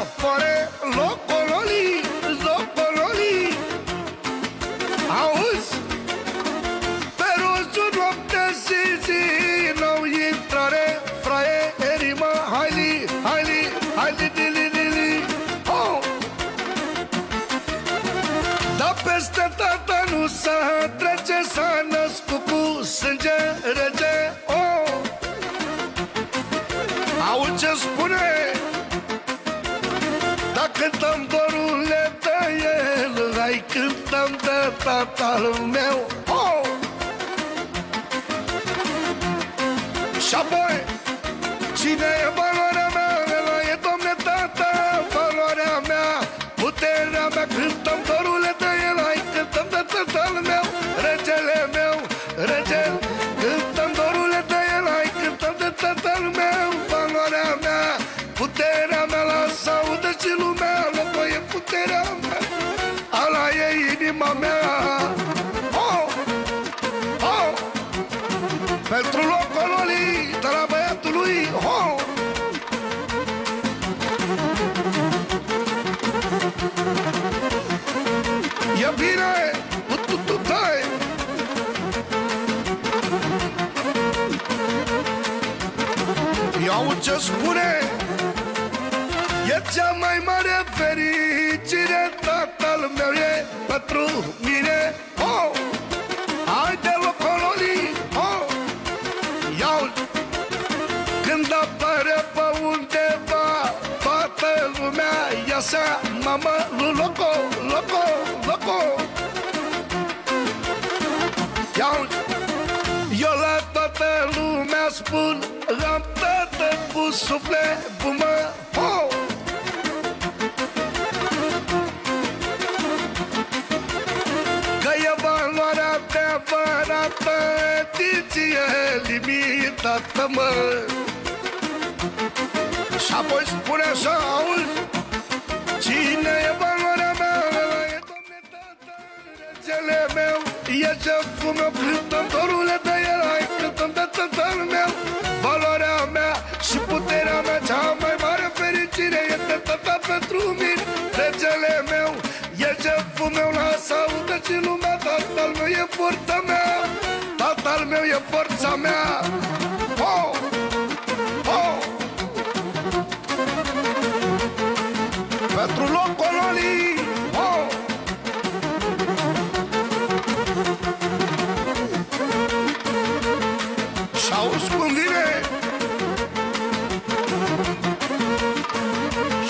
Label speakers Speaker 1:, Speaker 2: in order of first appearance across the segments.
Speaker 1: afară, locololi, locololi. Auzi? Pe rostul noaptea zi, n-au intrare, fraierii, mă, haili, haili, haili, dili, dili. Oh! Dar peste tata nu se trece, s-a născut cu sânge rece. Oh! Auzi ce spune? Dacă cântăm dorule de el, hai cântăm de tatăl meu. Oh! Și apoi, cine e valoarea mea? Ăla e, Doamne, tata, valoarea mea, puterea mea. Cântăm dorule de el, hai cântăm de tatăl meu, regele meu, regel. Cântăm dorule de el, hai cântăm de tatăl meu, valoarea mea, puterea mea. Lasă audă și lumea, locul e puterea mea, ala e inima mea. Oh! Oh! Pentru locololii de la băiatul lui. Oh! E bine, tai. Iau ce spune. E cea mai mare fericire, tatăl meu e pentru mine. Oh! Haide locololii. Oh! Iau. Când apare pe undeva, toată lumea ia seama, mă, loco, loco, loco. Iau. Eu la toată lumea spun, am tată cu sufletul, mă. Oh! Că e valoarea adevărată, tiție limitată, mă. Și apoi spune așa, auzi? Cine e valoarea mea? E, Doamne, tata, regele meu, e șeful meu. Cântăm dorule de el, hai cântăm de tatăl meu, valoarea mea și puterea mea. Cea mai mare fericire e de tata pentru mine, regele meu, e șeful meu. Lasă audă și lumea, tatăl meu e forța mea, tatăl meu e forța mea. Oh! Oh! Pentru locololii. Oh! Și-auzi cum vine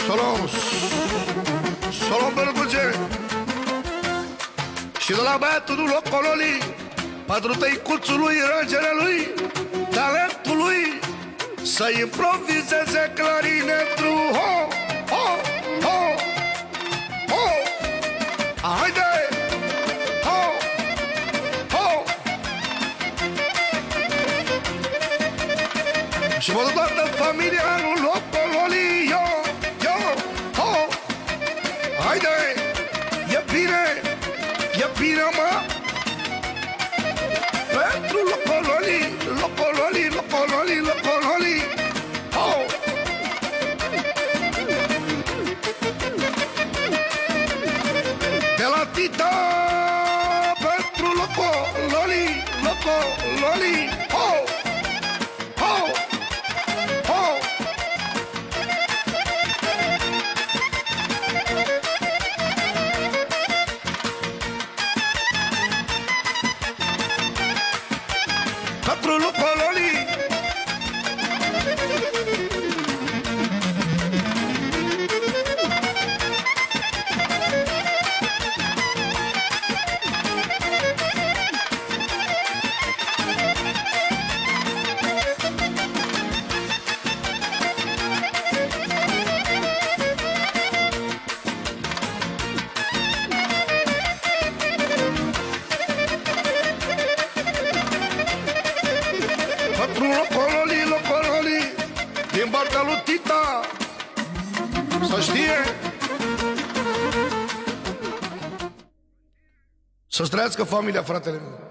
Speaker 1: Solon, Solon Bărbuge. Și de la băiatul locololii, pentru tăicuțul lui, regele lui, talentul lui, să improvizeze clarinetul. Oh! Oh! Oh! Oh! Haide! Oh! Oh! Și vă toată familia lui locololii. Yo! Yo! Oh! Haide! E bine! E bine, mă! Pentru locololii, locololii, locololii, locololii. Oh! De la Tita pentru locololii, locololii. Oh! Oh! Oh! Pentru locololii. Pentru locololii, locololii din partea lui Tita, să știe. Să-ți trăiască familia, fratele meu.